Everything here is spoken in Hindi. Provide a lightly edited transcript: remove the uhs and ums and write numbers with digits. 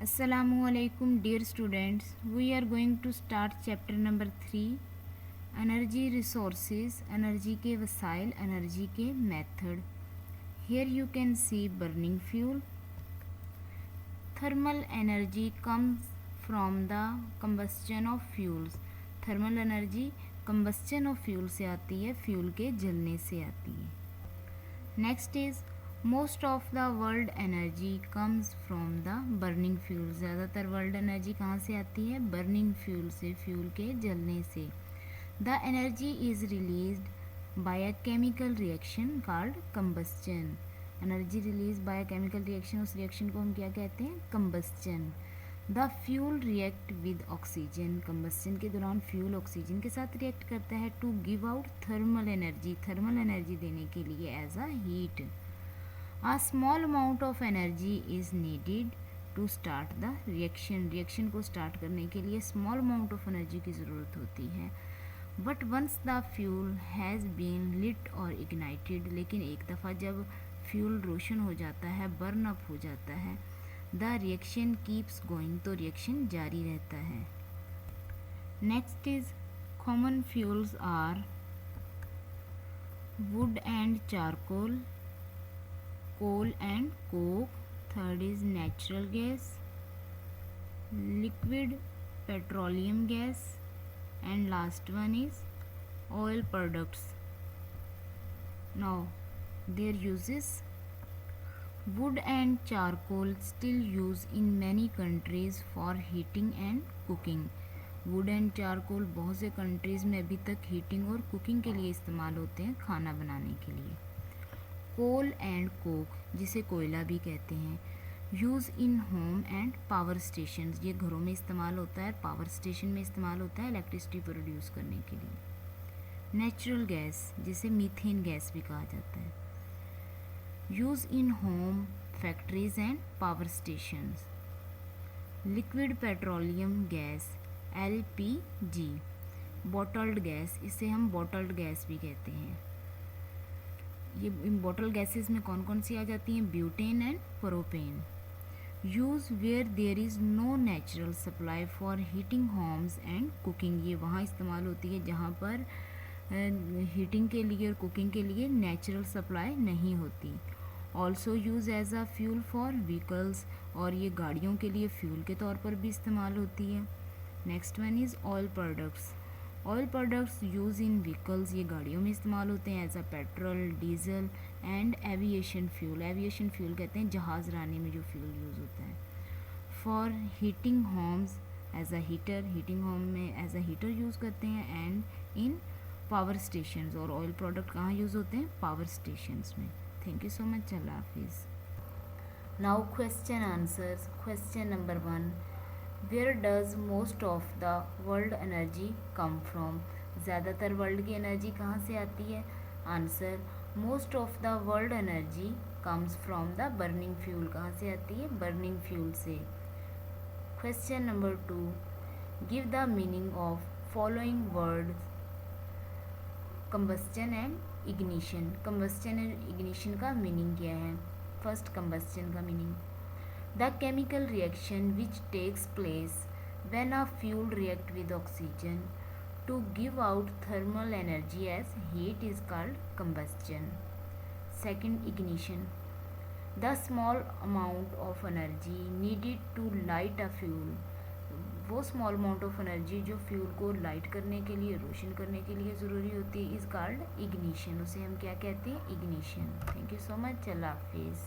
Assalamualaikum dear students. We are going to start chapter number 3 energy resources, energy के वसाइल, energy के method. Here you can see burning fuel. Thermal energy comes from the combustion of fuels. Thermal energy combustion of fuel से आती है, fuel के जलने से आती है. Next is most of the world energy comes from the burning fuel. ज़्यादातर वर्ल्ड एनर्जी कहाँ से आती है? बर्निंग फ्यूल से, फ्यूल के जलने से. The energy is released by a chemical reaction called combustion. Energy release by a chemical reaction, उस रिएक्शन को हम क्या कहते हैं? Combustion. The fuel react with oxygen. Combustion के दौरान फ्यूल ऑक्सीजन के साथ रिएक्ट करता है to give out thermal energy, thermal energy देने के लिए as a heat. A small amount of energy is needed to start the reaction. Reaction को स्टार्ट करने के लिए स्मॉल अमाउंट ऑफ एनर्जी की ज़रूरत होती है. But once the fuel has been lit or ignited, लेकिन एक दफ़ा जब फ्यूल रोशन हो जाता है, बर्न अप हो जाता है, द रिएक्शन कीप्स गोइंग, तो रिएक्शन जारी रहता है. Next is common fuels are wood and charcoal, coal and coke. Third is natural gas, liquid petroleum gas, and last one is oil products. Now their uses. Wood and charcoal still used in many countries for heating and cooking. Wood and charcoal बहुत से कंट्रीज़ में अभी तक हीटिंग और कुकिंग के लिए इस्तेमाल होते हैं, खाना बनाने के लिए. कोल एंड कोक, जिसे कोयला भी कहते हैं, use in home and power station. ये घरों में इस्तेमाल होता है, पावर स्टेशन में इस्तेमाल होता है इलेक्ट्रिसिटी प्रोड्यूस करने के लिए. नेचुरल गैस, जिसे मीथेन गैस भी कहा जाता है, use in home, factories and power stations. Liquid petroleum gas, LPG. Bottled gas, इसे हम बॉटल्ड गैस भी कहते हैं. ये बॉटल गैसेस में कौन कौन सी आ जाती हैं? Butane and propane. Use where there is no natural supply for heating homes and cooking. ये वहाँ इस्तेमाल होती है जहाँ पर हीटिंग के लिए और कुकिंग के लिए नेचुरल सप्लाई नहीं होती. Also use as a fuel for vehicles, और ये गाड़ियों के लिए फ्यूल के तौर पर भी इस्तेमाल होती है. Next one is oil products. Oil products use in vehicles, ये गाड़ियों में इस्तेमाल होते हैं as a petrol, diesel and aviation fuel. Aviation fuel कहते हैं जहाज़ रानी में जो फ्यूल यूज़ होता है. For heating homes as a heater, heating home में एज अ हीटर यूज़ करते हैं. एंड इन पावर स्टेशंस, और ऑयल प्रोडक्ट कहाँ यूज़ होते हैं? पावर स्टेशंस में. Thank you so much. अल्लाह हाफिज़. Now question answers. Question number 1, where does most of the world energy come from. ज़्यादातर वर्ल्ड की एनर्जी कहाँ से आती है? Answer, most of the world energy comes from the burning fuel. कहाँ से आती है? बर्निंग फ्यूल से. Question number 2, give the meaning of following words combustion and ignition. Combustion and ignition का मीनिंग क्या है? फर्स्ट, कंबस्चन का meaning, the chemical reaction which takes place when a fuel react with oxygen to give out thermal energy as heat is called combustion. Second, ignition, the small amount of energy needed to light a fuel. वो स्मॉल अमाउंट ऑफ एनर्जी जो फ्यूल को लाइट करने के लिए, रोशन करने के लिए ज़रूरी होती है, इज़ कॉल्ड इग्निशन. उसे हम क्या कहते हैं? Ignition. Thank you so much. अल्लाह हाफिज़.